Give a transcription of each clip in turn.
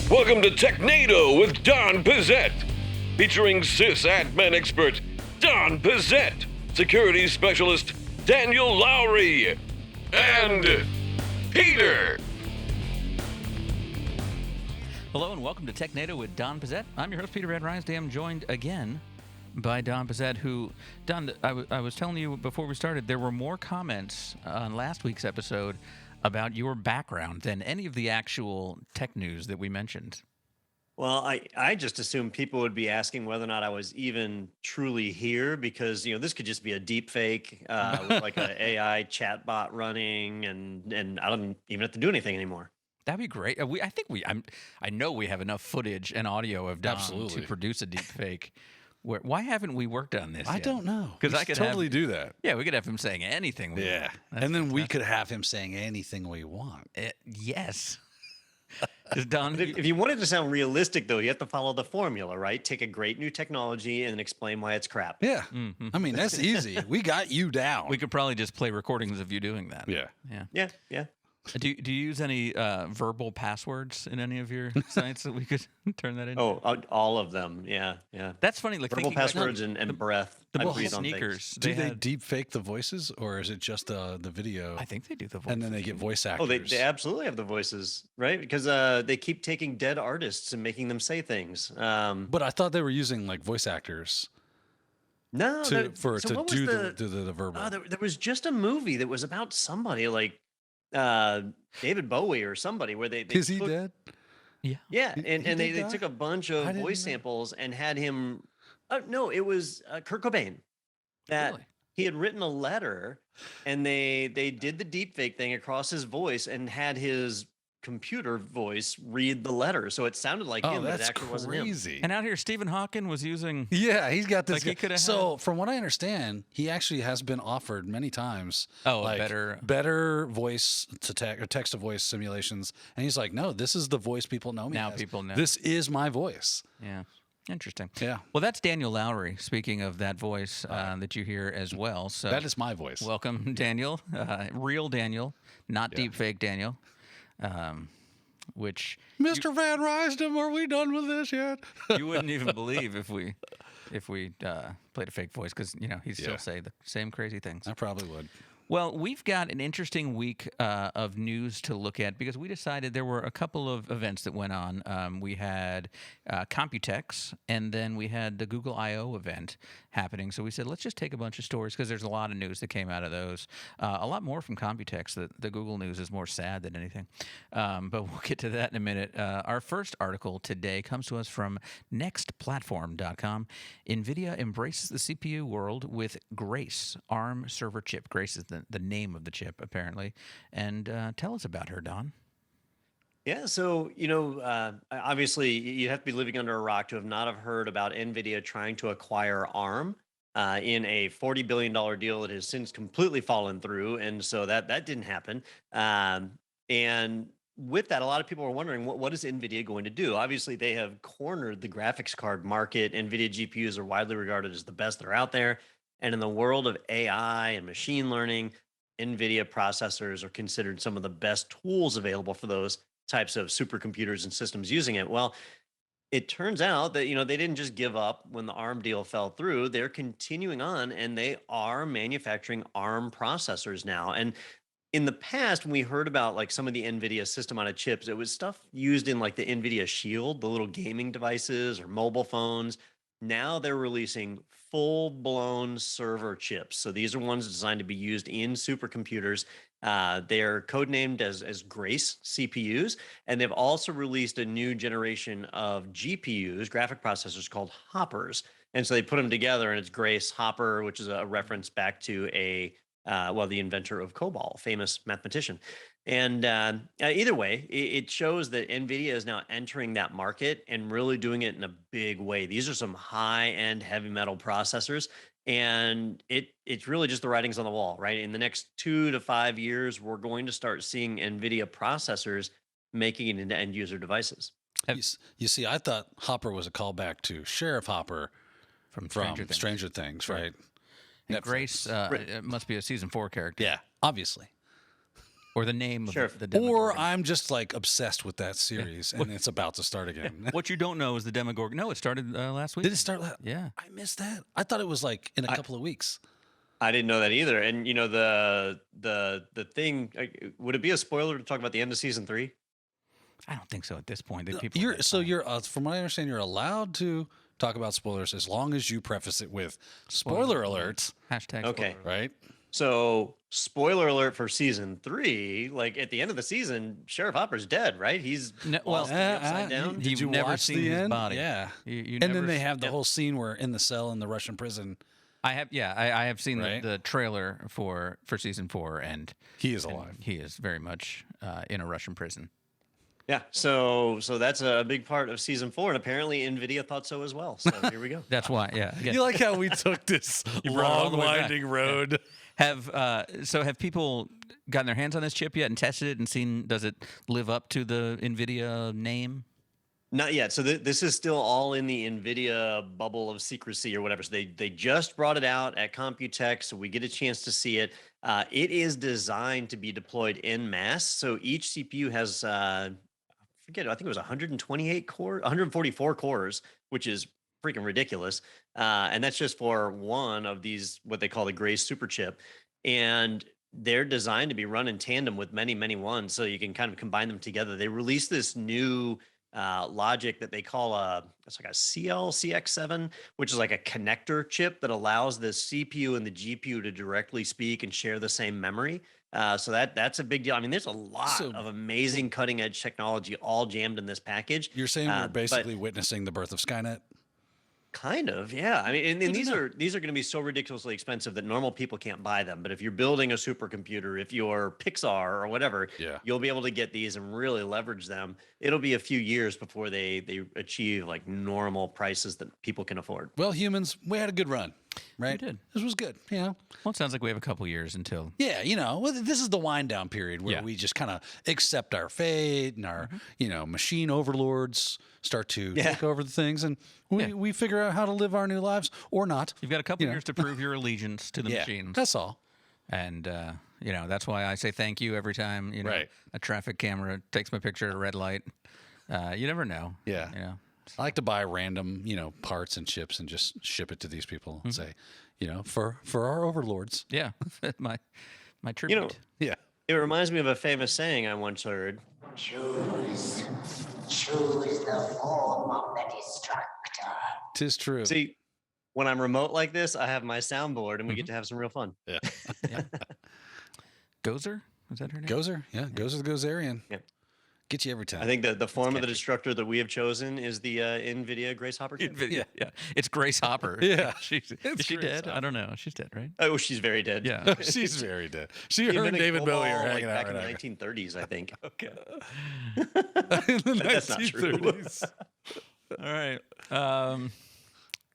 Welcome to Technado with Don Pizzette, featuring sysadmin expert Don Pizzette, security specialist Daniel Lowry, and Peter. Hello and welcome to Technado with Don Pizzette. I'm your host, Peter Van Rysdam. I'm joined again by Don Pizzette, who, Don, I was telling you before we started, there were more comments on last week's episode about your background than any of the actual tech news that we mentioned. Well, I just assumed people would be asking whether or not I was even truly here because, this could just be a deep fake with like an AI chatbot running and I don't even have to do anything anymore. That'd be great. I know we have enough footage and audio of Don to produce a deep fake. Why haven't we worked on this yet? I don't know. Because I could totally do that. Yeah, we could have him saying anything. Yeah, and then we could have him saying anything we want. Yes. Don, if you wanted to sound realistic, though, you have to follow the formula, right? Take a great new technology and explain why it's crap. Yeah. I mean, that's easy. We got you down. We could probably just play recordings of you doing that. Yeah. Do you use any verbal passwords in any of your sites that we could turn that into? Oh, all of them. Yeah. That's funny. Like verbal passwords and breath. The I breathe on sneakers. Do they deep fake the voices, or is it just the video? I think they do the voices. And then they get voice actors. Oh, they absolutely have the voices, right? Because they keep taking dead artists and making them say things. But I thought they were using like voice actors. No, to do the verbal. There was just a movie that was about somebody like David Bowie or somebody where they is he dead? Yeah, and they took a bunch of voice samples and had him. No, it was Kurt Cobain. He had written a letter, and they did the deepfake thing across his voice and had his computer voice read the letter, so it sounded like him, but it actually wasn't him. And out here, Stephen Hawking was using. Yeah, he's got this. Like so, from what I understand, he actually has been offered many times. Better voice to text to voice simulations, and he's like, "No, this is the voice people know me now. As. People know this is my voice." Yeah. Interesting. Yeah. Well, that's Daniel Lowry. Speaking of that voice that you hear as well. So that is my voice. Welcome, Daniel. Real Daniel, not deepfake Daniel. Which Mr. Van Rysdam, are we done with this yet? You wouldn't even believe if we played a fake voice because he'd still say the same crazy things. I probably would. Well, we've got an interesting week of news to look at because we decided there were a couple of events that went on. We had Computex, and then we had the Google I/O event happening. So we said, let's just take a bunch of stories because there's a lot of news that came out of those. A lot more from Computex. The Google news is more sad than anything. But we'll get to that in a minute. Our first article today comes to us from nextplatform.com. Nvidia embraces the CPU world with Grace ARM server chip. Grace is the name of the chip, apparently. And tell us about her, Don. Yeah, so, obviously you have to be living under a rock to not have heard about NVIDIA trying to acquire ARM in a $40 billion deal that has since completely fallen through. And so that didn't happen. And with that, a lot of people are wondering, what is NVIDIA going to do? Obviously, they have cornered the graphics card market. NVIDIA GPUs are widely regarded as the best that are out there. And in the world of AI and machine learning, NVIDIA processors are considered some of the best tools available for those types of supercomputers and systems using it. Well, it turns out that, they didn't just give up when the ARM deal fell through. They're continuing on, and they are manufacturing ARM processors now. And in the past, when we heard about like some of the NVIDIA system on a chips, it was stuff used in like the NVIDIA Shield, the little gaming devices or mobile phones. Now they're releasing full-blown server chips. So these are ones designed to be used in supercomputers. They're codenamed as Grace CPUs, and they've also released a new generation of GPUs, graphic processors called Hoppers. And so they put them together, and it's Grace Hopper, which is a reference back to the inventor of COBOL, famous mathematician. And either way, it shows that NVIDIA is now entering that market and really doing it in a big way. These are some high-end heavy metal processors, and it's really just the writings on the wall, right? In the next 2 to 5 years, we're going to start seeing NVIDIA processors making it into end-user devices. You see, I thought Hopper was a callback to Sheriff Hopper from Stranger Things, right? And Grace it must be a season 4 character. Yeah, obviously. or the name Sure. of the Demogorgon. Or I'm just like obsessed with that series, and it's about to start again. What you don't know is the Demogorgon. No, it started last week. Did it start? Yeah. I missed that. I thought it was like in a couple of weeks. I didn't know that either. And you know, the thing, would it be a spoiler to talk about the end of season 3? I don't think so at this point. People You're from what I understand, you're allowed to talk about spoilers as long as you preface it with spoiler alerts. Hashtag Okay. spoiler. Right? So, spoiler alert for season 3. Like at the end of the season, Sheriff Hopper's dead, right? He's lost in the upside down. Did you never watch seen the his end? body. Yeah. You And never then they have the whole scene where in the cell in the Russian prison. I have seen Right? the trailer for season 4, and He is alive. he is very much in a Russian prison. Yeah, so that's a big part of season 4, and apparently Nvidia thought so as well. So here we go. That's why, yeah. Again, You like how we took this brought it all long, the way back. winding road? Have people gotten their hands on this chip yet and tested it and seen, does it live up to the Nvidia name? Not yet. So this is still all in the Nvidia bubble of secrecy or whatever. So they just brought it out at Computex, so we get a chance to see it. It is designed to be deployed en masse. So each CPU has I think it was 144 cores, which is freaking ridiculous. And that's just for one of these, what they call the Grace super chip. And they're designed to be run in tandem with many, many ones. So you can kind of combine them together. They released this new logic that they call it's like a CX7, which is like a connector chip that allows the CPU and the GPU to directly speak and share the same memory. So that's a big deal. I mean, there's a lot of amazing cutting edge technology all jammed in this package. You're saying we're basically witnessing the birth of Skynet? Kind of, yeah. I mean, and these are going to be so ridiculously expensive that normal people can't buy them. But if you're building a supercomputer, if you're Pixar or whatever, you'll be able to get these and really leverage them. It'll be a few years before they achieve like normal prices that people can afford. Well, humans, we had a good run, right? We did. This was good, Well, it sounds like we have a couple years until. Yeah, this is the wind down period where we just kind of accept our fate and our, machine overlords start to take over the things, and we figure out how to live our new lives or not. You've got a couple years to prove your allegiance to the machines. That's all. And that's why I say thank you every time a traffic camera takes my picture at a red light. You never know. Yeah. I like to buy random, parts and chips and just ship it to these people and say, for our overlords. Yeah, my tribute. It reminds me of a famous saying I once heard. Choose the form of the destructor. 'Tis true. See, when I'm remote like this, I have my soundboard and we get to have some real fun. Yeah. Gozer? Is that her name? Gozer? Yeah, Gozer the Gozerian. Yeah. Get you every time. I think the form of the destructor that we have chosen is the Nvidia Grace Hopper chip. NVIDIA, yeah. It's Grace Hopper. Yeah. Is she Grace dead? Hopper. I don't know. She's dead, right? Oh, she's very dead. Yeah. She's very dead. Her and invented David Bowie are COBOL, hanging back out in right the 1930s, I think. Okay. in the That's not true. 1930s. All right.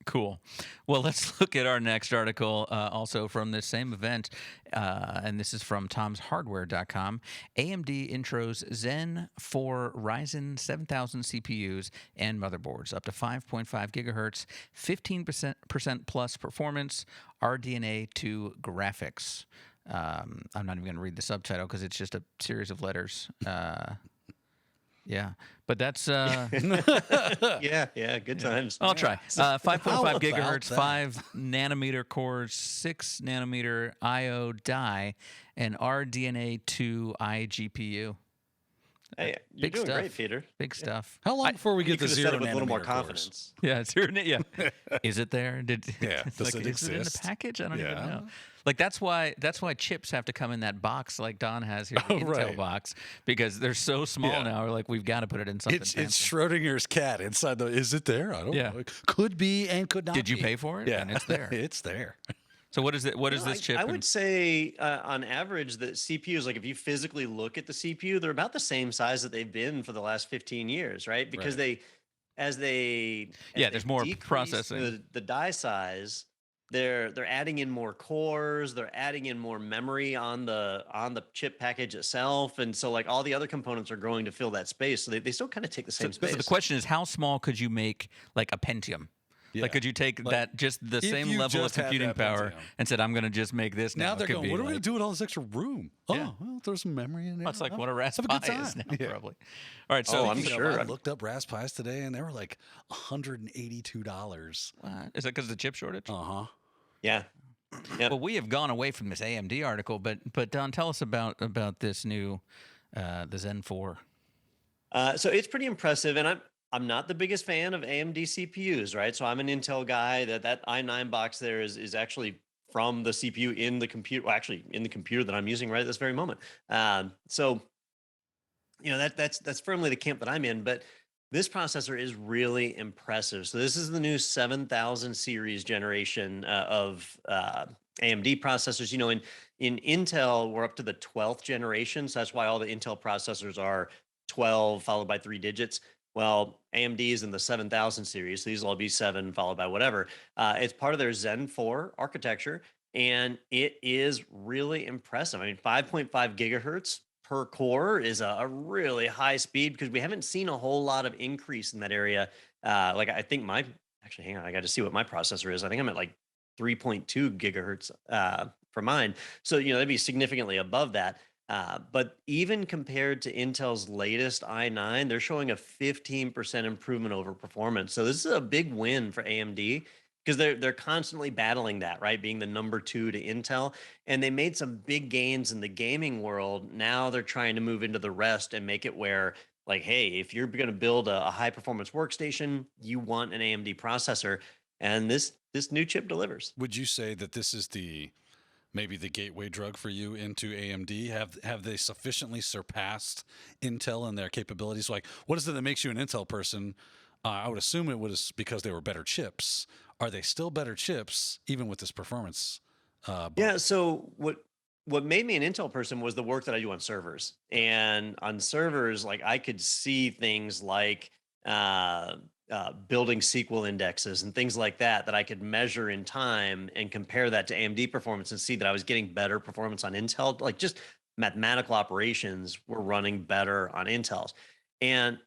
Cool. Well, let's look at our next article, also from this same event, and this is from tomshardware.com. AMD intros Zen 4 Ryzen 7000 CPUs and motherboards, up to 5.5 gigahertz, 15% plus performance, RDNA 2 graphics. I'm not even going to read the subtitle because it's just a series of letters. Yeah, but that's yeah, good times. I'll try. 5.5 How about gigahertz, that? 5 nanometer cores, 6 nanometer I/O die, and RDNA 2 iGPU. Hey, you're Big doing stuff. great, Peter. Big stuff. How long before we You get the could have said zero it with a little more nanometer cores? confidence. Yeah, it's here. Yeah, is it there? Yeah, it's does like, it is it in the exist? package? I don't even Yeah. know. Like that's why chips have to come in that box like Don has here, the Intel right. box, because they're so small Yeah. now. We're like, we've got to put it in something. It's fancy. Schrodinger's cat inside the. Is it there? I don't know. It could be and could not. Did you be. pay for it? Yeah, And it's there. it's there. So what is it? What is this chip? I and- would say, on average, that CPUs, like if you physically look at the CPU, they're about the same size that they've been for the last 15 years, right? Because as they there's more decrease processing. the die size, they're adding in more cores, they're adding in more memory on the chip package itself, and so like all the other components are growing to fill that space. So they still kind of take the same space. So the question is, how small could you make like a Pentium? Yeah. Like, could you take that just the if same you level of just had computing that power Pentium. and said, I'm going to just make this now? Now they're It could going, be what are we like- going to do with all this extra room? Yeah. Oh, well, throw some memory in there. That's like what a Have a Raspberry good is time. now, Yeah. probably. All right, so Oh, I'm Speaking of, sure. I looked up Raspberries today, and they were like $182. Is that because of the chip shortage? Uh-huh. Yeah. Yep. Well, we have gone away from this AMD article, but Don, tell us about this new the Zen 4. So it's pretty impressive, and I'm not the biggest fan of AMD CPUs, right? So I'm an Intel guy. That i9 box there is actually from the CPU in the computer, well, actually in the computer that I'm using right at this very moment. So that's firmly the camp that I'm in. But this processor is really impressive. So this is the new 7000 series generation of AMD processors. In Intel, we're up to the 12th generation. So that's why all the Intel processors are 12 followed by 3 digits. Well, AMD is in the 7000 series. So these will all be 7 followed by whatever. It's part of their Zen 4 architecture, and it is really impressive. I mean, 5.5 gigahertz per core is a really high speed because we haven't seen a whole lot of increase in that area. Like I think actually, hang on, I got to see what my processor is. I think I'm at like 3.2 gigahertz for mine. So, that'd be significantly above that. But even compared to Intel's latest i9, they're showing a 15% improvement over performance. So this is a big win for AMD because they're constantly battling that, right? Being the number 2 to Intel. And they made some big gains in the gaming world. Now they're trying to move into the rest and make it where, like, hey, if you're going to build a high performance workstation, you want an AMD processor. And this new chip delivers. Would you say that this is maybe the gateway drug for you into AMD? Have they sufficiently surpassed Intel in their capabilities? Like, what is it that makes you an Intel person? I would assume it was because they were better chips. Are they still better chips, even with this performance? Yeah. So what made me an Intel person was the work that I do on servers. And on servers, like I could see things like building SQL indexes and things like that I could measure in time and compare that to AMD performance and see that I was getting better performance on Intel. Like just mathematical operations were running better on Intel's. And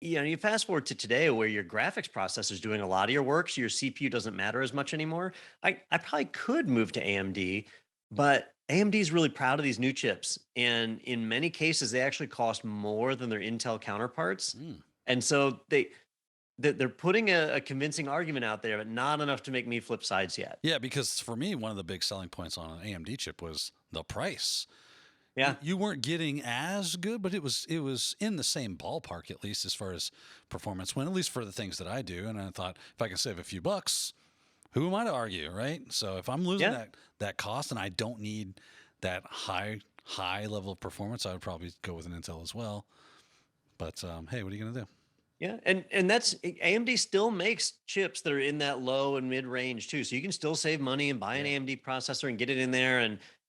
you fast forward to today where your graphics processor is doing a lot of your work, so your CPU doesn't matter as much anymore. I probably could move to AMD, but AMD is really proud of these new chips. And in many cases, they actually cost more than their Intel counterparts. And so they're putting a convincing argument out there, but not enough to make me flip sides yet. Yeah, because for me, one of the big selling points on an AMD chip was the price. Yeah. You weren't getting as good, but it was in the same ballpark, at least as far as performance went, at least for the things that I do. And I thought, if I can save a few bucks, who am I to argue, right? So if I'm losing that cost and I don't need that high level of performance, I would probably go with an Intel as well. But hey, what are you going to do? Yeah, and that's AMD still makes chips that are in that low and mid range too. So you can still save money and buy an AMD processor and get it in there.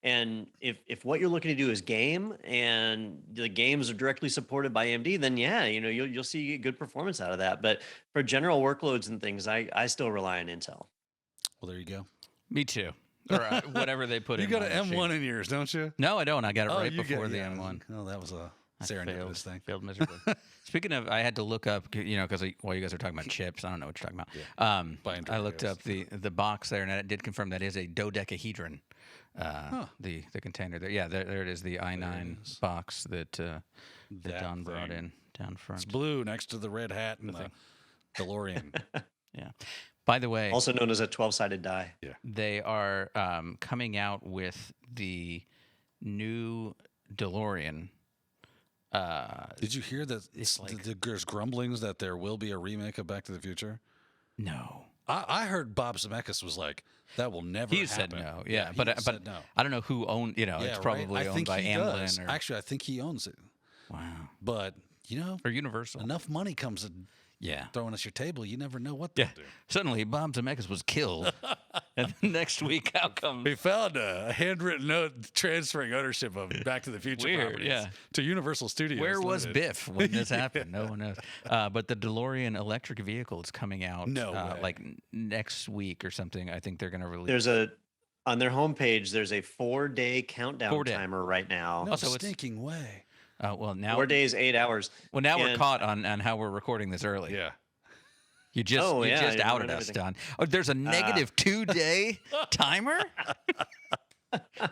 And if what you're looking to do is game and the games are directly supported by AMD, then you'll see good performance out of that. But for general workloads and things, I still rely on Intel. Well, there you go. Me too. Or whatever they put in. You got my an machine. M1 in yours, don't you? No, I don't. I got it right you before get- the yeah. M1. Oh, that was a I serendipitous thing. Failed miserably. Speaking of, I had to look up, because while you guys are talking about chips, I don't know what you're talking about. Buying I looked Doritos. up the box there, and it did confirm that is a dodecahedron. The container there, yeah, there it is, the i9 box that That Don brought thing. in down front. It's blue next to the red hat and the DeLorean. Yeah. By the way, Also known as a 12-sided die. they are coming out with the new DeLorean. Did you hear that there's grumblings that there will be a remake of Back to the Future? No. I heard Bob Zemeckis was like, that will never He happen. said no. Yeah, he but said no. I don't know who owned. It's Yeah, probably right? I owned think by he Amblin does. or Actually, I think he owns it. wow, But, or Universal. enough money comes in Yeah. throwing us your table. You never know what they'll do. Suddenly, Bob Zemeckis was killed, and the next week, out comes We found a handwritten note transferring ownership of Back to the Future Weird, properties yeah. to Universal Studios. Where was Limited. Biff when this happened? No one knows. But the DeLorean electric vehicle is coming out No way. like next week or something. I think they're going to release. On their homepage, there's a 4-day countdown 4-day. timer right now. No so it's- stinking way. Well, now 4 days, 8 hours. Well, now we're And- caught on how we're recording this early. Yeah. You just outed us, Don. Oh, there's a negative 2-day timer?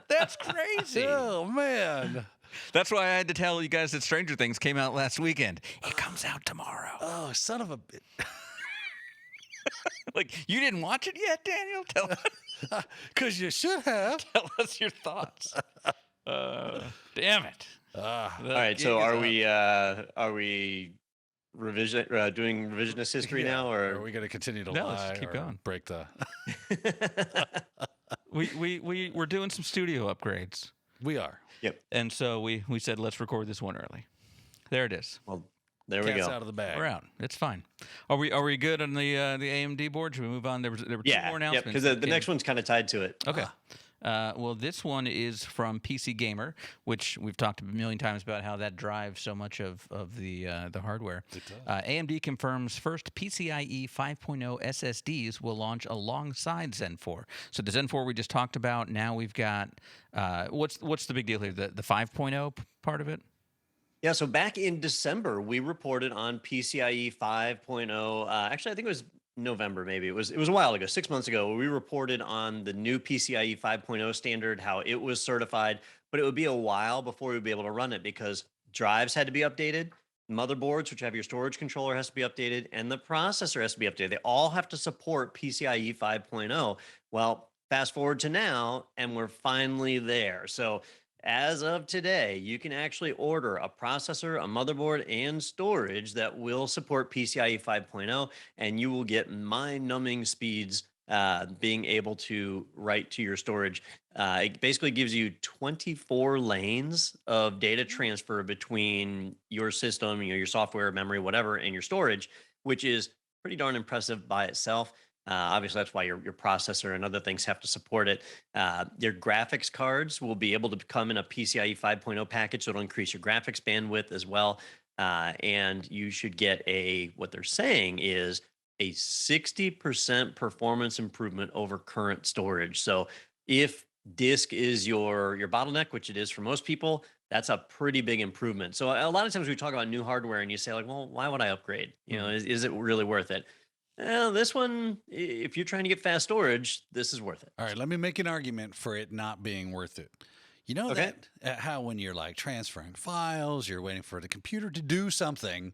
That's crazy. Oh, man. That's why I had to tell you guys that Stranger Things came out last weekend. It comes out tomorrow. Oh, son of a bitch. Like, you didn't watch it yet, Daniel? Tell us. Because you should have. Tell us your thoughts. Damn it. All right, so are we doing revisionist history now, or are we going to continue to No, lie? let's keep or going. Break the. We're doing some studio upgrades. We are. Yep. And so we said, let's record this one early. There it is. Well, there we Cat's go. out of the bag. We're out. It's fine. Are we good on the AMD board? Should we move on? There were two more announcements. because the next one's kind of tied to it. Okay. Well, this one is from PC Gamer, which we've talked a million times about how that drives so much of the hardware. It does. AMD confirms first PCIe 5.0 SSDs will launch alongside Zen 4. So the Zen 4 we just talked about. Now we've got what's the big deal here? The 5.0 part of it. Yeah, so back in December, we reported on PCIe 5.0. Actually, I think it was November, maybe. It was a while ago, 6 months ago. We reported on the new PCIe 5.0 standard, how it was certified, but it would be a while before we'd be able to run it because drives had to be updated, motherboards, which have your storage controller, has to be updated, and the processor has to be updated. They all have to support PCIe 5.0. Well, fast forward to now, and we're finally there. So as of today, you can actually order a processor, a motherboard, and storage that will support PCIe 5.0, and you will get mind-numbing speeds being able to write to your storage. It basically gives you 24 lanes of data transfer between your system, your software, memory, whatever, and your storage, which is pretty darn impressive by itself. Obviously, that's why your processor and other things have to support it. Your graphics cards will be able to come in a PCIe 5.0 package, so it'll increase your graphics bandwidth as well. And you should get what they're saying is a 60% performance improvement over current storage. So if disk is your bottleneck, which it is for most people, that's a pretty big improvement. So a lot of times we talk about new hardware and you say like, well, why would I upgrade? Is it really worth it? Well, this one, if you're trying to get fast storage, this is worth it. All right, let me make an argument for it not being worth it. You know that how when you're like transferring files, you're waiting for the computer to do something,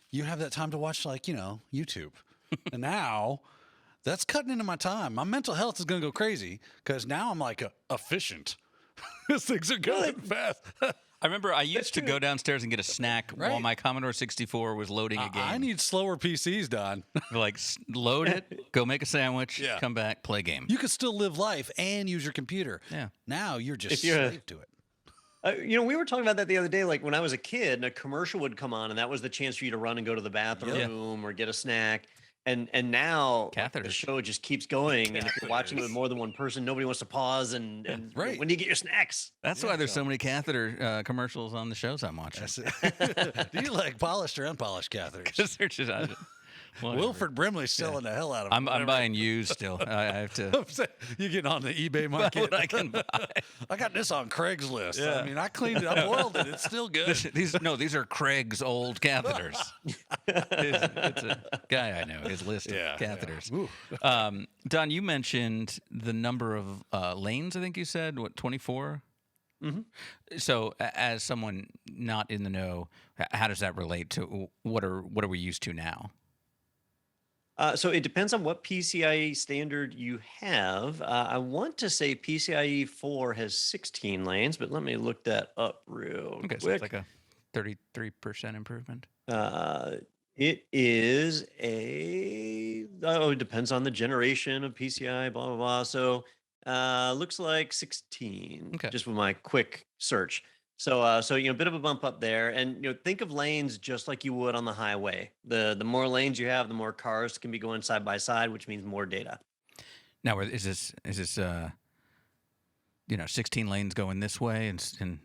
you have that time to watch like, YouTube. And now that's cutting into my time. My mental health is going to go crazy because now I'm like efficient. These things are going fast. I remember I used to go downstairs and get a snack while my Commodore 64 was loading a game. I need slower PCs, Don. Like, load it, go make a sandwich, come back, play game. You could still live life and use your computer. Yeah. Now you're just slave to it. We were talking about that the other day. Like when I was a kid, and a commercial would come on, and that was the chance for you to run and go to the bathroom or get a snack. And now the show just keeps going. And if you're watching it with more than one person, nobody wants to pause. And when do you get your snacks? That's why there's so many catheter commercials on the shows I'm watching. Do you like polished or unpolished catheters? Because they're just Wilford Brimley's selling the hell out of them. I'm buying used still. I have to. You getting on the eBay market? What I can buy. I got this on Craigslist. Yeah. I mean, I cleaned it. I boiled it. It's still good. These are Craig's old catheters. It's a guy I know. His list of catheters. Yeah. Don, you mentioned the number of lanes. I think you said 24. Mm-hmm. So, as someone not in the know, how does that relate to what are we used to now? So it depends on what PCIe standard you have. I want to say PCIe 4 has 16 lanes, but let me look that up real quick. So it's like a 33% improvement. It is it depends on the generation of PCI, blah, blah, blah. So looks like 16, just with my quick search. So a bit of a bump up there, and think of lanes just like you would on the highway. The more lanes you have, the more cars can be going side by side, which means more data. Now, is this 16 lanes going this way and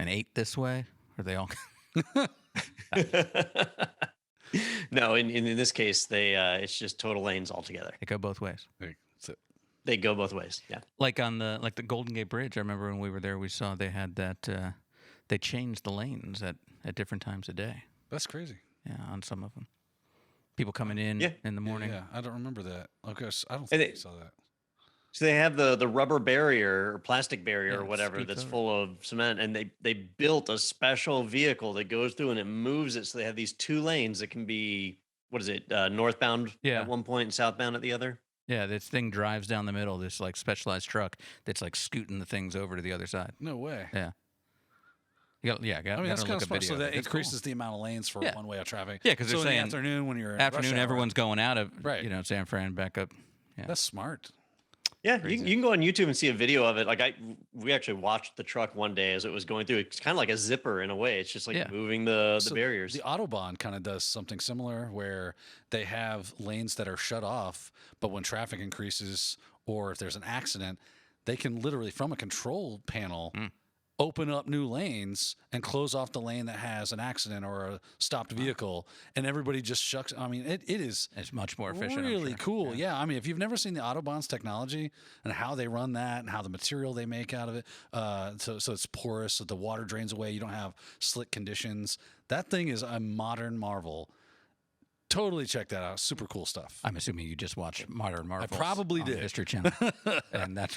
8 this way? Are they all? No, in this case, it's just total lanes altogether. They go both ways. They go both ways, yeah. Like on the Golden Gate Bridge, I remember when we were there, we saw they had that they changed the lanes at different times a day. That's crazy. Yeah, on some of them. People coming in in the morning. Yeah, I don't remember that. Okay, I don't And think I saw that. So they have the rubber barrier or plastic barrier Yeah, or it whatever scoots that's over. full of cement, and they built a special vehicle that goes through and it moves it. So they have these 2 lanes that can be, what is it, northbound Yeah. at one point and southbound at the other. Yeah, this thing drives down the middle. This like specialized truck that's like scooting the things over to the other side. No way. Yeah. I mean, That's kind of smart. So that It's cool. increases the amount of lanes for one-way traffic. Yeah, because so they're in saying the afternoon when you're in afternoon, rush hour, everyone's going out of Right. San Fran back up. Yeah. That's smart. Yeah, you can go on YouTube and see a video of it. Like we actually watched the truck one day as it was going through. It's kind of like a zipper in a way. It's just like moving the barriers. The Autobahn kind of does something similar where they have lanes that are shut off, but when traffic increases or if there's an accident, they can literally from a control panel open up new lanes and close off the lane that has an accident or a stopped vehicle, and everybody just shucks. I mean, it's much more efficient. Really cool. Yeah. I mean, if you've never seen the Autobahn's technology and how they run that and how the material they make out of it, so it's porous, so the water drains away. You don't have slick conditions. That thing is a modern marvel. Totally check that out. Super cool stuff. I'm assuming you just watched Modern Marvels. I probably on did. the History Channel, and that's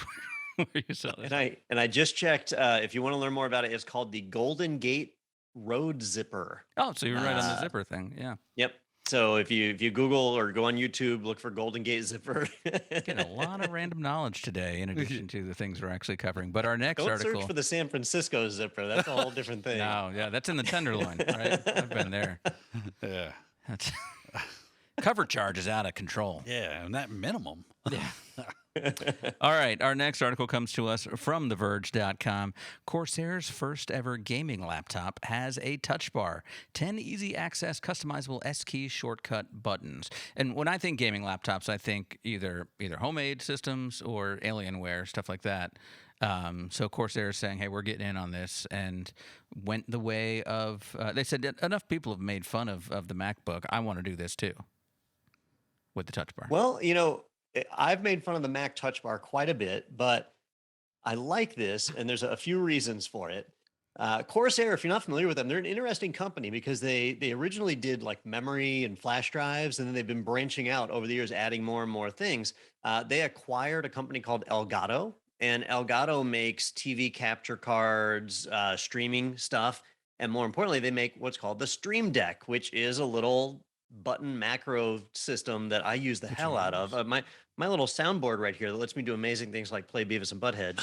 where you saw it. And I just checked. If you want to learn more about it, it's called the Golden Gate Road Zipper. Oh, so you're right on the zipper thing. Yeah. Yep. So if you Google or go on YouTube, look for Golden Gate Zipper. Getting a lot of random knowledge today, in addition to the things we're actually covering. But our next Don't article. search for the San Francisco zipper. That's a whole different thing. No, yeah, that's in the Tenderloin, right? I've been there. Yeah. That's cover charge is out of control. Yeah, and that minimum. Yeah. All right, our next article comes to us from TheVerge.com. Corsair's first ever gaming laptop has a touch bar, 10 easy access customizable S key shortcut buttons. And when I think gaming laptops, I think either homemade systems or Alienware, stuff like that. So Corsair is saying, hey, we're getting in on this, and went the way of, they said enough people have made fun of the MacBook. I want to do this too with the touch bar. Well, I've made fun of the Mac Touch Bar quite a bit, but I like this, and there's a few reasons for it. Corsair, if you're not familiar with them, they're an interesting company because they originally did like memory and flash drives, and then they've been branching out over the years, adding more and more things. They acquired a company called Elgato, and Elgato makes TV capture cards, streaming stuff, and more importantly, they make what's called the Stream Deck, which is a little button macro system that I use the hell out of. My little soundboard right here that lets me do amazing things like play Beavis and Butthead.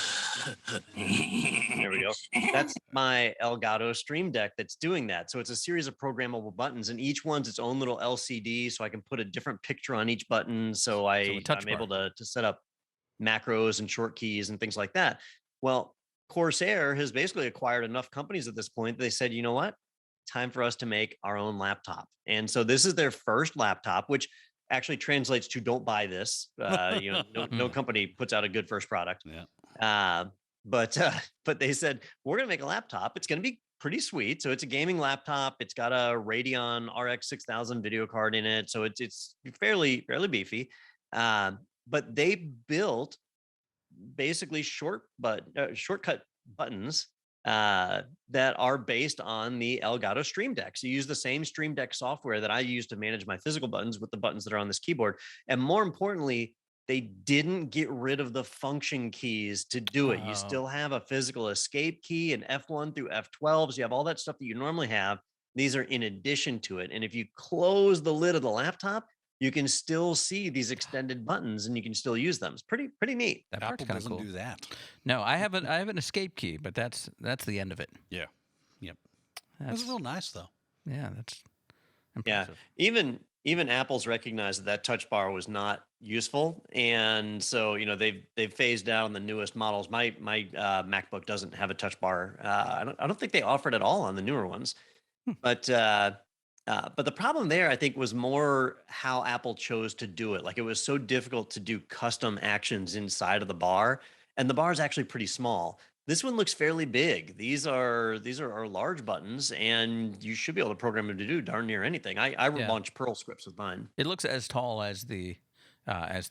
There we go. That's my Elgato Stream Deck that's doing that. So it's a series of programmable buttons, and each one's its own little LCD, so I can put a different picture on each button. So I'm able to set up macros and short keys and things like that. Well, Corsair has basically acquired enough companies at this point that they said, you know what? Time for us to make our own laptop. And so this is their first laptop, which actually translates to don't buy this. No company puts out a good first product. Yeah. But they said, we're going to make a laptop. It's going to be pretty sweet. So it's a gaming laptop. It's got a Radeon RX 6000 video card in it. So it's fairly beefy. But they built basically shortcut buttons that are based on the Elgato Stream Deck. So you use the same Stream Deck software that I use to manage my physical buttons with the buttons that are on this keyboard. And more importantly, they didn't get rid of the function keys to do it. You still have a physical escape key and F1 through F12. So you have all that stuff that you normally have. These are in addition to it. And if you close the lid of the laptop, you can still see these extended buttons and you can still use them. It's pretty neat. That part's Apple kind of doesn't cool. do that. No, I have an escape key, but that's the end of it. Yeah. Yep. That's That's real nice though. Yeah, that's Yeah. impressive. Even Apple's recognized that touch bar was not useful. And so, they've phased out on the newest models. My MacBook doesn't have a touch bar. I don't think they offer it at all on the newer ones. But the problem there, I think, was more how Apple chose to do it. Like, it was so difficult to do custom actions inside of the bar, and the bar is actually pretty small. This one looks fairly big. These are large buttons, and you should be able to program them to do darn near anything. I launch Perl scripts with mine. It looks as tall as the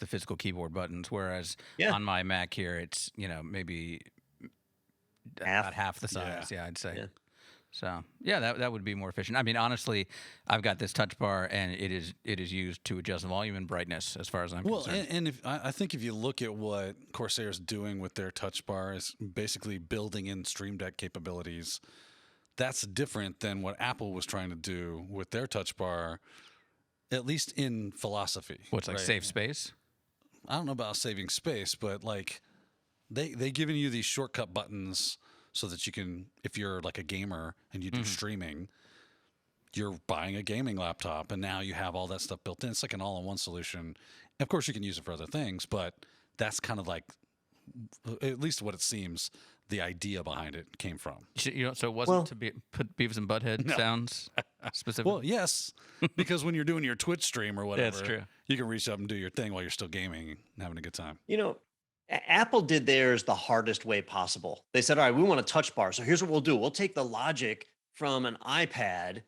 physical keyboard buttons, whereas on my Mac here, it's maybe about half the size. Yeah, I'd say. Yeah. So yeah, that would be more efficient. I mean, honestly, I've got this touch bar, and it is used to adjust volume and brightness, as far as I'm concerned. And I think if you look at what Corsair is doing with their touch bar, is basically building in Stream Deck capabilities. That's different than what Apple was trying to do with their touch bar, at least in philosophy. What's like right? save space? I don't know about saving space, but like they giving you these shortcut buttons so that you can, if you're like a gamer and you do streaming, you're buying a gaming laptop and now you have all that stuff built in. It's like an all-in-one solution. Of course, you can use it for other things, but that's kind of like, at least what it seems, the idea behind it came from. So it wasn't to put Beavis and Butthead sounds specifically? Well, yes, because when you're doing your Twitch stream or whatever, that's true. You can reach up and do your thing while you're still gaming and having a good time. Apple did theirs the hardest way possible. They said, all right, we want a touch bar. So here's what we'll do. We'll take the logic from an iPad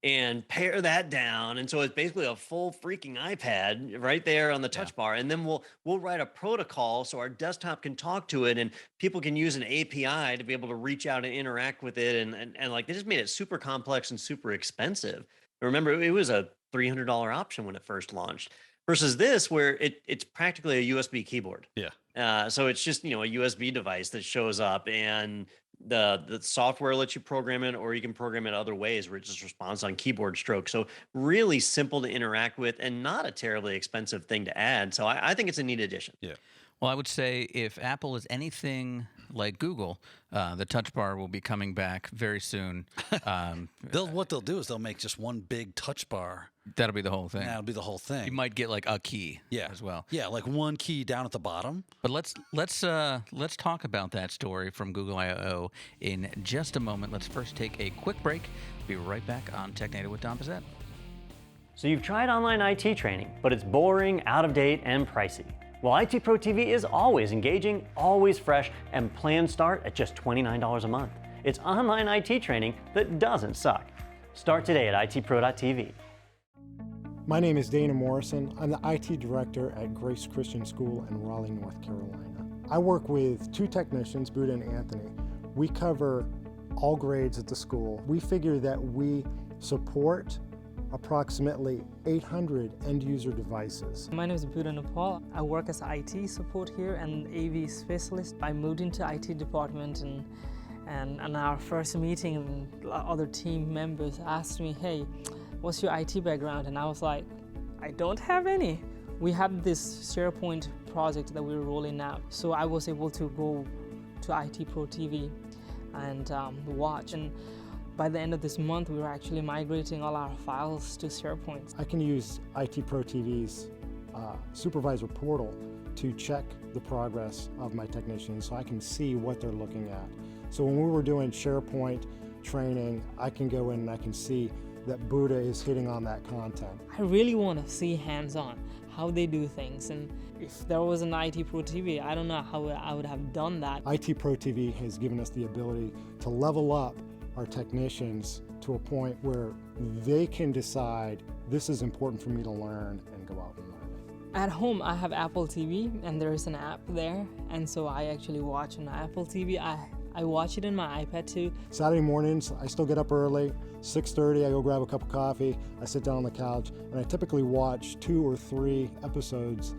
and pare that down. And so it's basically a full freaking iPad right there on the touch bar. And then we'll write a protocol so our desktop can talk to it and people can use an API to be able to reach out and interact with it. And like, they just made it super complex and super expensive. Remember, it was a $300 option when it first launched. Versus this, where it's practically a USB keyboard. Yeah. So it's just, a USB device that shows up, and the software lets you program it, or you can program it other ways where it just responds on keyboard stroke. So really simple to interact with, and not a terribly expensive thing to add. So I think it's a neat addition. Yeah. Well, I would say if Apple is anything like Google, the touch bar will be coming back very soon. What they'll do is they'll make just one big touch bar. That'll be the whole thing. That'll be the whole thing. You might get like a key as well. Yeah, like one key down at the bottom. But let's talk about that story from Google I/O in just a moment. Let's first take a quick break. Be right back on Technado with Don Pizzette. So you've tried online IT training, but it's boring, out of date, and pricey. Well, IT Pro TV is always engaging, always fresh, and plans start at just $29 a month. It's online IT training that doesn't suck. Start today at itpro.tv. My name is Dana Morrison. I'm the IT director at Grace Christian School in Raleigh, North Carolina. I work with two technicians, Buddha and Anthony. We cover all grades at the school. We figure that we support approximately 800 end-user devices. My name is Buddha Nepal. I work as IT support here and AV specialist. I moved into IT department and on our first meeting, other team members asked me, hey, what's your IT background? And I was like, I don't have any. We have this SharePoint project that we're rolling out. So I was able to go to IT Pro TV and watch. And by the end of this month, we were actually migrating all our files to SharePoint. I can use IT Pro TV's supervisor portal to check the progress of my technicians so I can see what they're looking at. So when we were doing SharePoint training, I can go in and I can see that Buddha is hitting on that content. I really want to see hands-on how they do things, and if there was an IT Pro TV, I don't know how I would have done that. IT Pro TV has given us the ability to level up our technicians to a point where they can decide this is important for me to learn and go out and learn it. At home, I have Apple TV, and there is an app there, and so I actually watch on Apple TV. I watch it in my iPad too. Saturday mornings, I still get up early. 6:30, I go grab a cup of coffee. I sit down on the couch, and I typically watch 2 or 3 episodes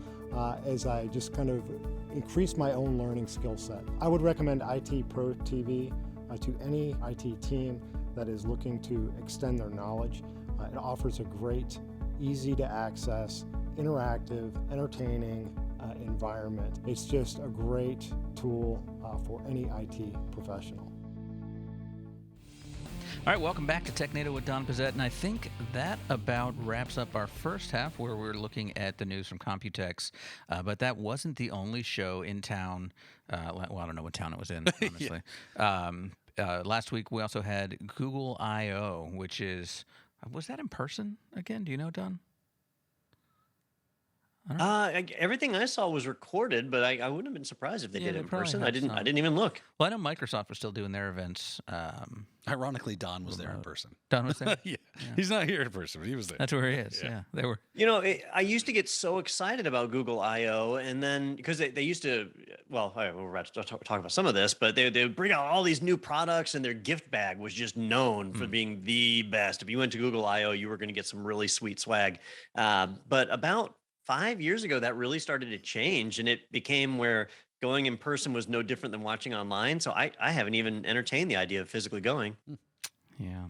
as I just kind of increase my own learning skill set. I would recommend IT Pro TV to any IT team that is looking to extend their knowledge. It offers a great, easy to access, interactive, entertaining environment. It's just a great tool for any IT professional. All right, welcome back to Technado with Don Pizzette, and I think that about wraps up our first half where we're looking at the news from Computex, but that wasn't the only show in town. Well, I don't know what town it was in, honestly. Last week we also had Google I/O, which is, was that in person again? Do you know, Don? Everything I saw was recorded, but I wouldn't have been surprised if they did it in person. I didn't even look. Well, I know Microsoft was still doing their events. Ironically, Don was there in person. Don was there? Yeah. He's not here in person, but he was there. That's where he is. Yeah, they were. I used to get so excited about Google I/O, and then because they used to well, we're about to talk about some of this, but they would bring out all these new products, and their gift bag was just known for being the best. If you went to Google I/O, you were going to get some really sweet swag. But about 5 years ago, that really started to change, and it became where going in person was no different than watching online. So I haven't even entertained the idea of physically going. Yeah.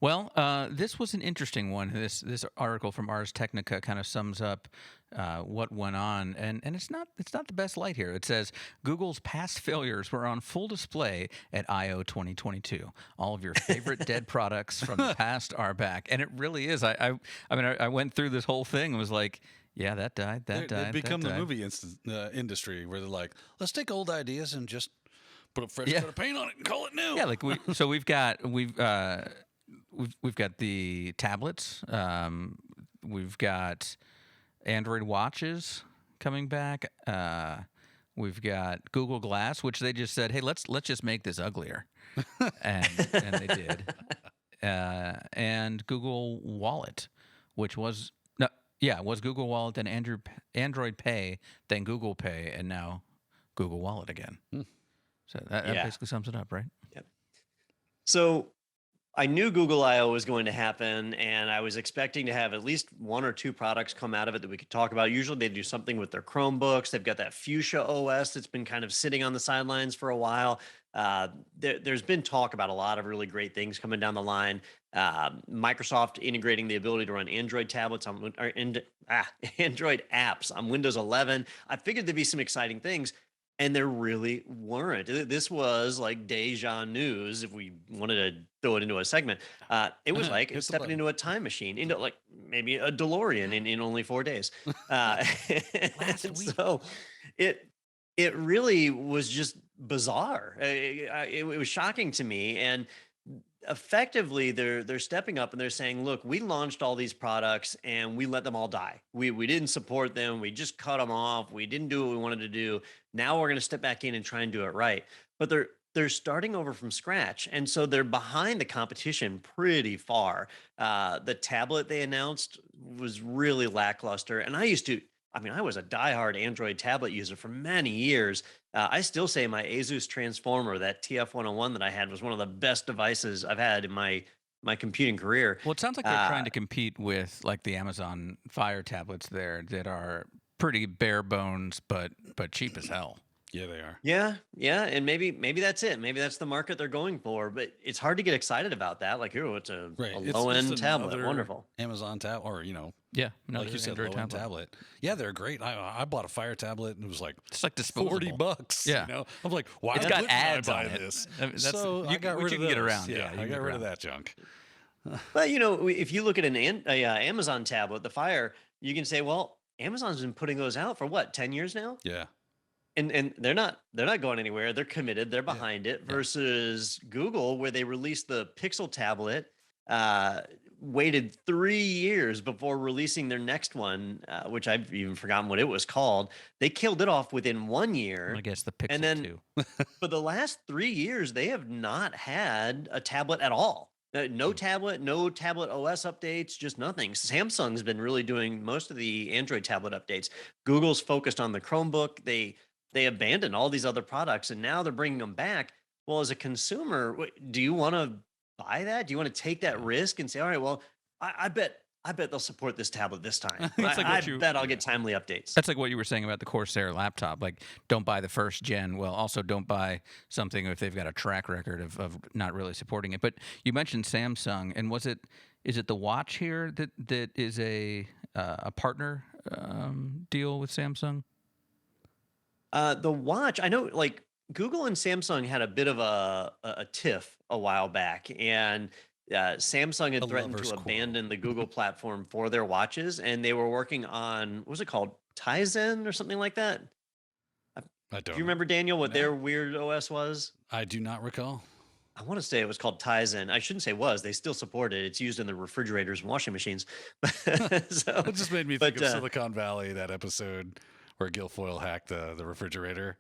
Well, this was an interesting one. This article from Ars Technica kind of sums up what went on, and it's not the best light here. It says Google's past failures were on full display at I/O 2022. All of your favorite dead products from the past are back, and it really is. I mean, I went through this whole thing and was like, yeah, that died. That died. They become that the died. movie industry where they're like, let's take old ideas and just put a fresh coat of paint on it and call it new. Yeah, like we've got the tablets. We've got Android watches coming back. We've got Google Glass, which they just said, hey, let's just make this uglier, and they did. And Google Wallet, which was was Google Wallet, then Android Pay, then Google Pay, and now Google Wallet again. So that basically sums it up, right? Yep. So I knew Google I/O was going to happen, and I was expecting to have at least one or two products come out of it that we could talk about. Usually they do something with their Chromebooks. They've got that Fuchsia OS that's been kind of sitting on the sidelines for a while. There's been talk about a lot of really great things coming down the line. Microsoft integrating the ability to run Android tablets Android apps on Windows 11. I figured there'd be some exciting things. And there really weren't. This was like deja news, if we wanted to throw it into a segment. It was like stepping into a time machine, into like maybe a DeLorean in only 4 days. So it really was just bizarre. It was shocking to me. And effectively they're stepping up and they're saying, look, we launched all these products and we let them all die. We didn't support them. We just cut them off. We didn't do what we wanted to do. Now we're going to step back in and try and do it right. But they're starting over from scratch. And so they're behind the competition pretty far. The tablet they announced was really lackluster. And I was a diehard Android tablet user for many years. I still say my Asus Transformer, that TF101 that I had, was one of the best devices I've had in my computing career. Well, it sounds like they're trying to compete with like the Amazon Fire tablets there that are pretty bare bones, but cheap as hell. Yeah, they are. Yeah, and maybe that's it. Maybe that's the market they're going for. But it's hard to get excited about that. Like, it's a low end tablet. Wonderful. Amazon tablet, or like you said, Android low-end tablet. Yeah, they're great. I bought a Fire tablet and it was like it's like disposable. $40. Yeah, I'm like, why? It's got ads I buy on it. this? So I got rid of those. Get around. Yeah, I got rid of that junk. But if you look at an Amazon tablet, the Fire, you can say, well, Amazon's been putting those out for what, 10 years now? Yeah. And they're not going anywhere. They're committed. They're behind it. Versus Google, where they released the Pixel tablet, waited 3 years before releasing their next one, which I've even forgotten what it was called. They killed it off within 1 year. I guess the Pixel and then 2. For the last 3 years, they have not had a tablet at all. No tablet OS updates, just nothing. Samsung's been really doing most of the Android tablet updates. Google's focused on the Chromebook. They abandoned all these other products, and now they're bringing them back. Well, as a consumer, do you want to buy that? Do you want to take that risk and say, all right, well, I bet they'll support this tablet this time. I bet I'll get timely updates. That's like what you were saying about the Corsair laptop. Like, don't buy the first gen. Well, also don't buy something if they've got a track record of not really supporting it. But you mentioned Samsung, and is it the watch here that is a partner deal with Samsung? The watch, I know, like Google and Samsung had a bit of a tiff a while back, and Samsung had threatened to abandon the Google platform for their watches, and they were working on, what was it called, Tizen or something like that? Do you remember, Daniel, what their weird OS was? I do not recall. I want to say it was called Tizen. I shouldn't say was. They still support it. It's used in the refrigerators and washing machines. So, it just made me think of Silicon Valley, that episode where Guilfoyle hacked the refrigerator.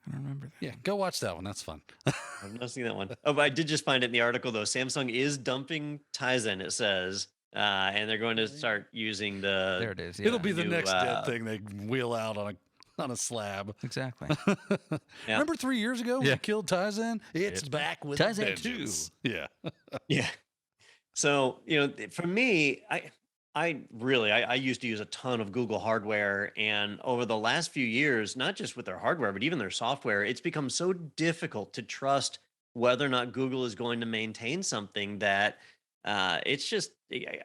I don't remember that. Yeah, go watch that one. That's fun. I've not seen that one. Oh, but I did just find it in the article, though. Samsung is dumping Tizen, it says, and they're going to start using the... There it is. Yeah. It'll be the next dead thing they wheel out on on a slab. Exactly. Remember 3 years ago when we killed Tizen? It's back with Tizen vengeance. Yeah. Yeah. So, for me, I used to use a ton of Google hardware. And over the last few years, not just with their hardware, but even their software, it's become so difficult to trust whether or not Google is going to maintain something that it's just,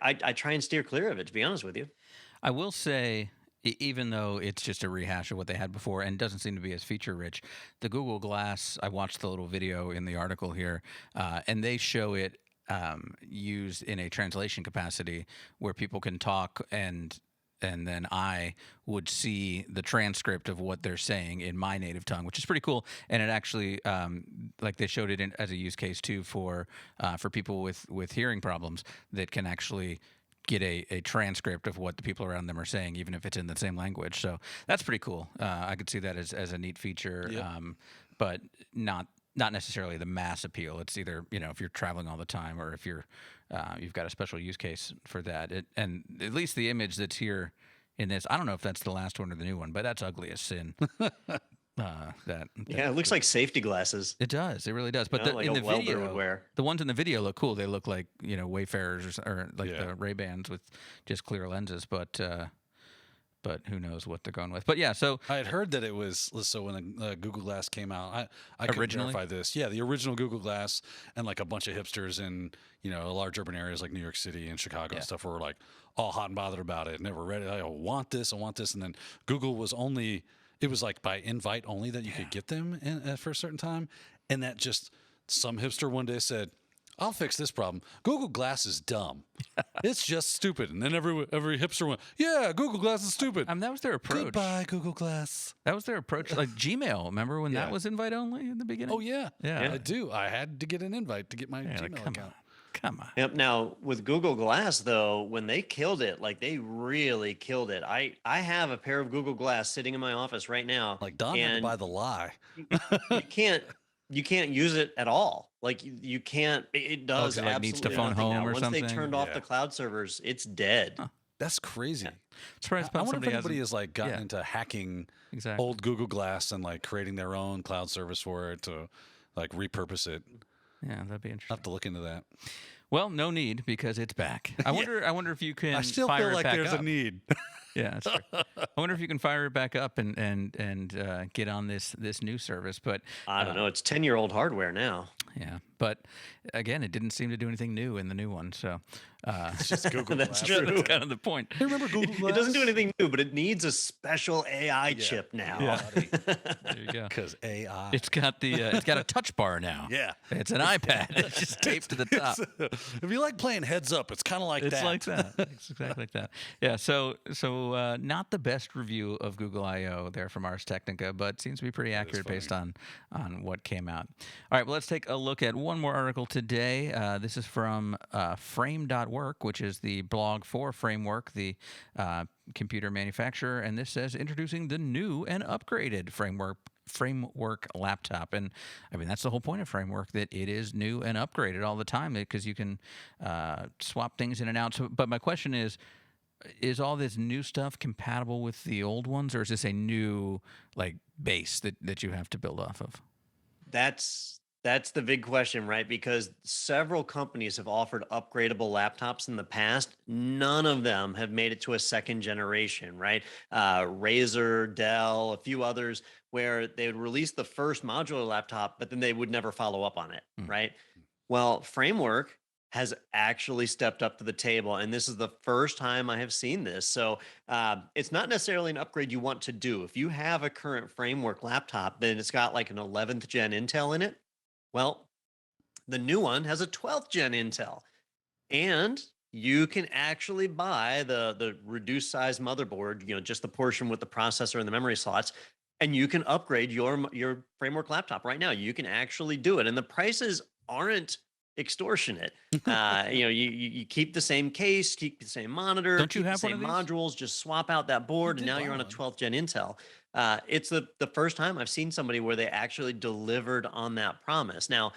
I try and steer clear of it, to be honest with you. I will say, even though it's just a rehash of what they had before and doesn't seem to be as feature rich, the Google Glass, I watched the little video in the article here, and they show it used in a translation capacity where people can talk and then I would see the transcript of what they're saying in my native tongue, which is pretty cool. And it actually, like they showed it as a use case too for people with hearing problems that can actually get a transcript of what the people around them are saying, even if it's in the same language. So that's pretty cool. I could see that as a neat feature, but not necessarily the mass appeal. It's either, if you're traveling all the time or if you've got a special use case for that. And at least the image that's here in this, I don't know if that's the last one or the new one, but that's ugly as sin. It looks like safety glasses. It does. It really does. But like in the video, would wear. the ones in the video look cool. They look like, Wayfarers or like the Ray-Bans with just clear lenses. But who knows what they're going with. But yeah, so I had heard that it was, so when the Google Glass came out, I could verify this. Yeah, the original Google Glass and like a bunch of hipsters in, large urban areas like New York City and Chicago and stuff were like all hot and bothered about it and they were ready. I want this. And then Google was it was like by invite only that you could get them for a certain time. And that just some hipster one day said, I'll fix this problem. Google Glass is dumb. It's just stupid. And then every hipster went, yeah, Google Glass is stupid. that was their approach. Goodbye, Google Glass. That was their approach. Like Gmail. Remember when that was invite only in the beginning? Oh, yeah. I do. I had to get an invite to get my Gmail account. Come on. Yep. Now with Google Glass though, when they killed it, like they really killed it. I have a pair of Google Glass sitting in my office right now. Like Don had to buy the lie. you can't use it at all. Like you can't. It does absolutely needs to phone nothing home now. or Once something. they turned off the cloud servers, it's dead. Huh. That's crazy. Surprised I wonder if somebody anybody hasn't- has like gotten into hacking old Google Glass and like creating their own cloud service for it to like repurpose it. Yeah, that'd be interesting. I'll have to look into that. Well, no need because it's back. I wonder if you can. I still fire feel it like back there's up. a need. Yeah, that's true. I wonder if you can fire it back up and get on this new service. But I don't know. It's 10-year-old hardware now. Yeah, but again, it didn't seem to do anything new in the new one. So It's just Google That's Glass. true. that's kind of the point. You remember Google Glass? It doesn't do anything new, but it needs a special AI chip now. Yeah. There you go. Because AI. It's got it's got a touch bar now. Yeah. It's an iPad. It's just taped to the top. If you like playing heads up, it's kind of like It's that. like that. It's exactly like that. Yeah. So not the best review of Google I/O there from Ars Technica, but seems to be pretty accurate based on what came out. All right. Well, let's take a look at one more article today. This is from Frame.work, which is the blog for Framework, the computer manufacturer, and this says introducing the new and upgraded Framework laptop. And I mean, that's the whole point of Framework, that it is new and upgraded all the time because you can swap things in and out. So, but my question is all this new stuff compatible with the old ones, or is this a new like base that you have to build off of? That's the big question, right? Because several companies have offered upgradable laptops in the past. None of them have made it to a second generation, right? Razer, Dell, a few others, where they would release the first modular laptop, but then they would never follow up on it, right? Well, Framework has actually stepped up to the table, and this is the first time I have seen this. So it's not necessarily an upgrade you want to do. If you have a current Framework laptop, then it's got like an 11th gen Intel in it. Well, the new one has a 12th gen Intel, and you can actually buy the reduced size motherboard, just the portion with the processor and the memory slots, and you can upgrade your Framework laptop right now. You can actually do it, and the prices aren't extortionate. You keep the same case, keep the same monitor, Don't you keep have the one same of these? modules, just swap out that board, and did now buy you're on a one. 12th gen Intel. It's the first time I've seen somebody where they actually delivered on that promise. Now,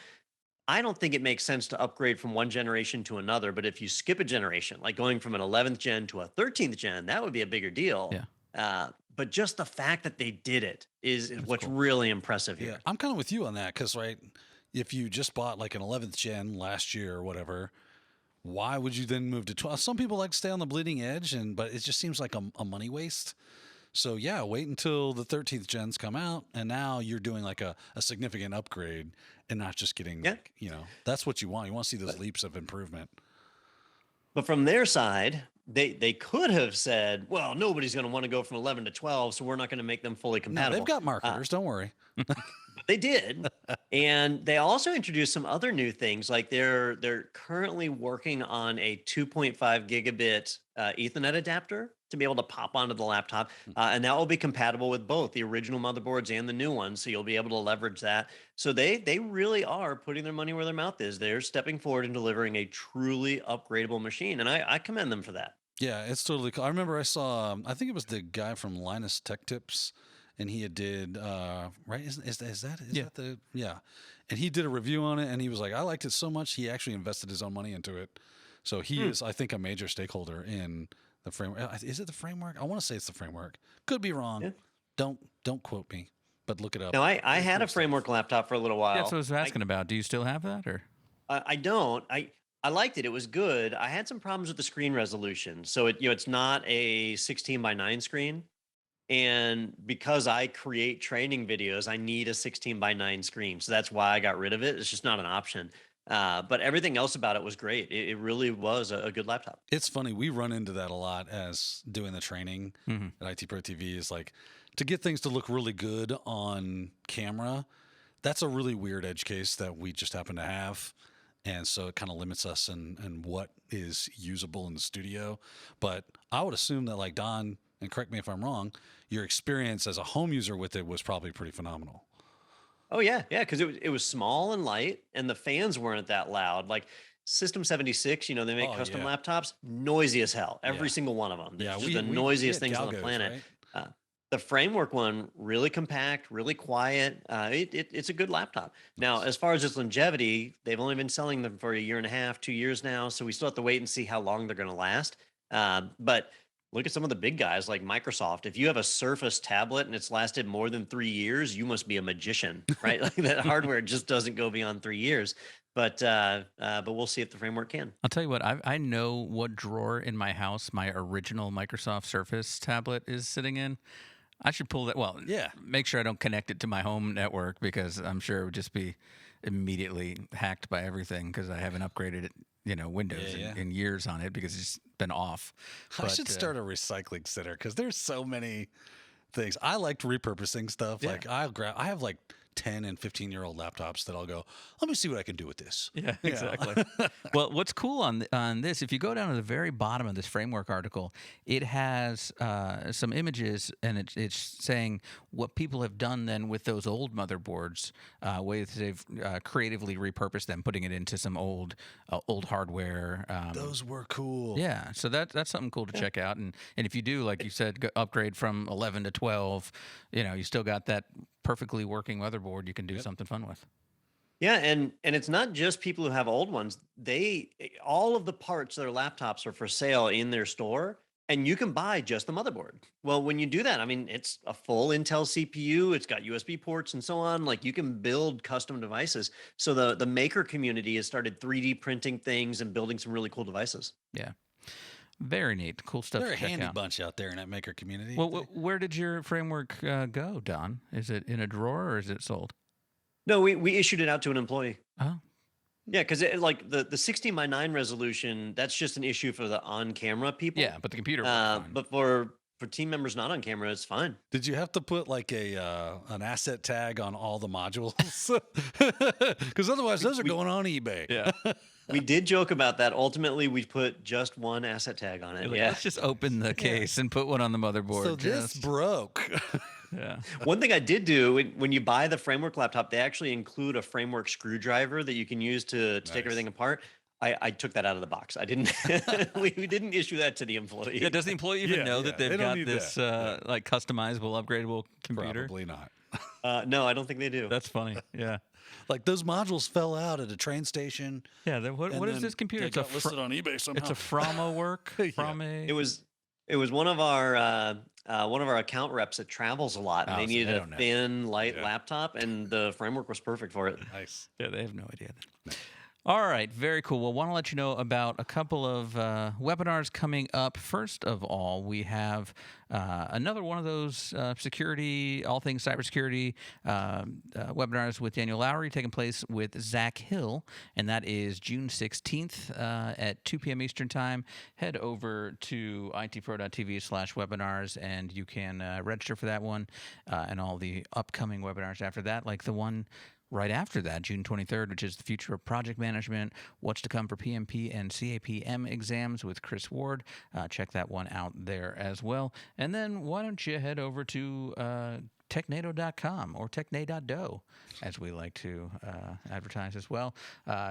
I don't think it makes sense to upgrade from one generation to another, but if you skip a generation, like going from an 11th gen to a 13th gen, that would be a bigger deal. Yeah. but just the fact that they did it is what's really impressive here. Yeah, I'm kind of with you on that because, right, if you just bought like an 11th gen last year or whatever, why would you then move to 12? Some people like to stay on the bleeding edge, but it just seems like a money waste. So yeah, wait until the 13th gens come out, and now you're doing like a significant upgrade and not just getting, like, you know, that's what you want. You want to see those leaps of improvement. But from their side, they could have said, well, nobody's going to want to go from 11 to 12, so we're not going to make them fully compatible. No, they've got marketers, don't worry. They did. And they also introduced some other new things, like they're currently working on a 2.5 gigabit Ethernet adapter to be able to pop onto the laptop. And that will be compatible with both the original motherboards and the new ones. So you'll be able to leverage that. So they really are putting their money where their mouth is. They're stepping forward and delivering a truly upgradable machine. And I commend them for that. Yeah, it's totally cool. I remember I saw, I think it was the guy from Linus Tech Tips, and he did, right? Is that the, yeah. And he did a review on it, and he was like, I liked it so much, he actually invested his own money into it. So he is, I think, a major stakeholder in the framework. Is it the framework? I want to say it's the framework. Could be wrong. Yeah. Don't quote me, but look it up. No, I had a framework laptop for a little while. That's what I was asking about. Do you still have that, or? I don't. I liked it. It was good. I had some problems with the screen resolution. So it's not a 16:9 screen. And because I create training videos, I need a 16:9 screen. So that's why I got rid of it. It's just not an option. But everything else about it was great. It really was a good laptop. It's funny. We run into that a lot as doing the training at IT Pro TV, is like, to get things to look really good on camera, that's a really weird edge case that we just happen to have. And so it kind of limits us in what is usable in the studio. But I would assume that, like, Don, and correct me if I'm wrong, your experience as a home user with it was probably pretty phenomenal. Oh yeah, because it was small and light, and the fans weren't that loud. Like System 76, they make custom laptops, noisy as hell. Every single one of them. Yeah, just the noisiest things on the planet. Right? The framework one, really compact, really quiet. It's a good laptop. Now, as far as its longevity, they've only been selling them for 1.5 2 years now, so we still have to wait and see how long they're going to last. But look at some of the big guys like Microsoft. If you have a Surface tablet and it's lasted more than 3 years, you must be a magician, right? Like, that hardware just doesn't go beyond 3 years. But we'll see if the framework can. I'll tell you what, I know what drawer in my house my original Microsoft Surface tablet is sitting in. I should pull that. Well, yeah. Make sure I don't connect it to my home network, because I'm sure it would just be immediately hacked by everything, because I haven't upgraded it, Windows in years on it, because it's been off. I should start a recycling center, because there's so many things. I liked repurposing stuff. Yeah. Like I have like 10 and 15-year-old laptops that I'll go, let me see what I can do with this. Yeah, exactly. Well, what's cool on this, if you go down to the very bottom of this framework article, it has some images, and it's saying what people have done then with those old motherboards, ways they've creatively repurposed them, putting it into some old hardware. Those were cool. Yeah, so that's something cool to check out. And if you do, like you said, upgrade from 11 to 12, you still got that perfectly working motherboard you can do something fun with. Yeah, and it's not just people who have old ones. All of the parts of their laptops are for sale in their store, and you can buy just the motherboard. Well, when you do that, I mean, it's a full Intel CPU, it's got USB ports and so on. Like, you can build custom devices. So the maker community has started 3D printing things and building some really cool devices. Yeah. Very neat. Cool stuff. They're to a check handy out. bunch out there in that maker community. Well, where did your framework go, Don? Is it in a drawer, or is it sold? No, we issued it out to an employee. Oh. Yeah, because like the 16:9 resolution, that's just an issue for the on-camera people. Yeah, but the computer works fine. But for team members not on camera, it's fine. Did you have to put like an asset tag on all the modules? Because otherwise, those are going on eBay. Yeah. We did joke about that. Ultimately, we put just one asset tag on it. Like, let's just open the case and put one on the motherboard. So this broke. Yeah. One thing I did do, when you buy the framework laptop, they actually include a framework screwdriver that you can use to take everything apart. I took that out of the box. I didn't. we didn't issue that to the employee. Yeah. Does the employee even know that they've got this like customizable, upgradable computer? Probably not. No, I don't think they do. That's funny. Yeah. Like, those modules fell out at a train station. Yeah. What is this computer? It's listed on eBay somehow. It's a Frama work. It was It was one of our account reps that travels a lot, and Oh, they so needed they a don't know. thin, light Yeah. laptop, and the framework was perfect for it. Nice. Yeah, they have no idea. All right, very cool. Well, want to let you know about a couple of webinars coming up. First of all, we have another one of those security, all things cybersecurity webinars with Daniel Lowry taking place with Zach Hill, and that is June 16th at 2 p.m. Eastern Time. Head over to itpro.tv/webinars, and you can register for that one and all the upcoming webinars after that, like the one right after that, June 23rd, which is the future of project management, what's to come for PMP and CAPM exams with Chris Ward. Check that one out there as well. And then why don't you head over to technado.com or technado, as we like to advertise as well.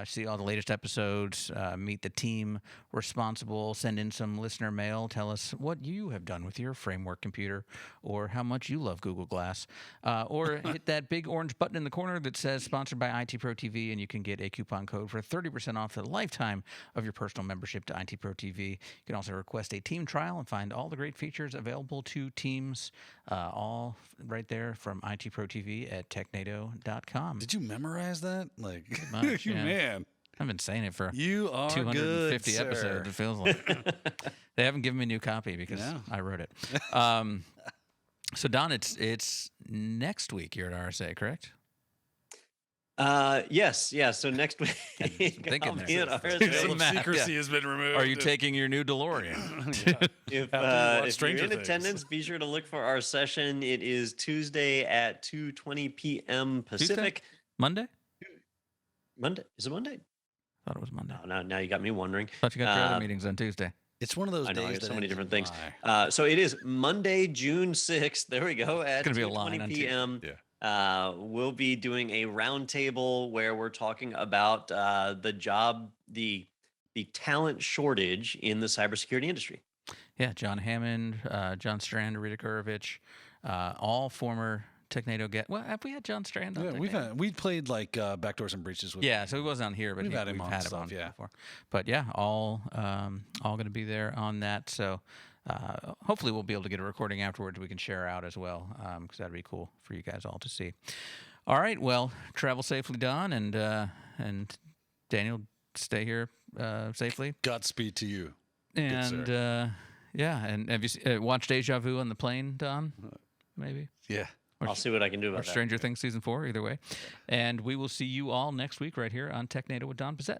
See all the latest episodes, meet the team responsible, send in some listener mail, tell us what you have done with your framework computer or how much you love Google Glass, or hit that big orange button in the corner that says sponsored by IT Pro TV, and you can get a coupon code for 30% off the lifetime of your personal membership to IT Pro TV. You can also request a team trial and find all the great features available to teams, all right there from IT Pro TV at technado.com. Did you memorize that? Like, much, you yeah. man. I've been saying it for You are 250 good, episodes, sir. it feels like. They haven't given me a new copy because No. I wrote it. So, Don, it's next week you're at RSA, correct? Yes. So next week, thinking I'll there. be at Some RSA. math, Secrecy yeah. has been removed. Are you taking your new DeLorean? If watch you're Stranger in Things. attendance, be sure to look for our session. It is Tuesday at 2:20 p.m. Pacific. Monday? Monday. Is it Monday? Thought it was Monday. No, now you got me wondering. Thought you got your other meetings on Tuesday. It's one of those I know, I days got that so many ends in different things. Y. So it is Monday, June 6th. There we go. At gonna be a line 2:20 on p.m. Yeah. We'll be doing a roundtable where we're talking about the talent shortage in the cybersecurity industry. Yeah, John Hammond, John Strand, Rita Gurovich, all former Technado Well, have we had John Strand on Yeah, Technado? we played like Backdoors and Breaches with Yeah, so he wasn't on here, but We've had him we've on had him stuff, on yeah. before. But yeah, all going to be there on that. So hopefully we'll be able to get a recording afterwards we can share out as well, because that'd be cool for you guys all to see. All right, well, travel safely, Don, and Daniel, stay here safely. Godspeed to you. And yeah, and have you watched Deja Vu on the plane, Don? Maybe. Yeah. I'll see what I can do Or about that. Stranger Things season 4, either way. And we will see you all next week right here on Technado with Don Pizzette.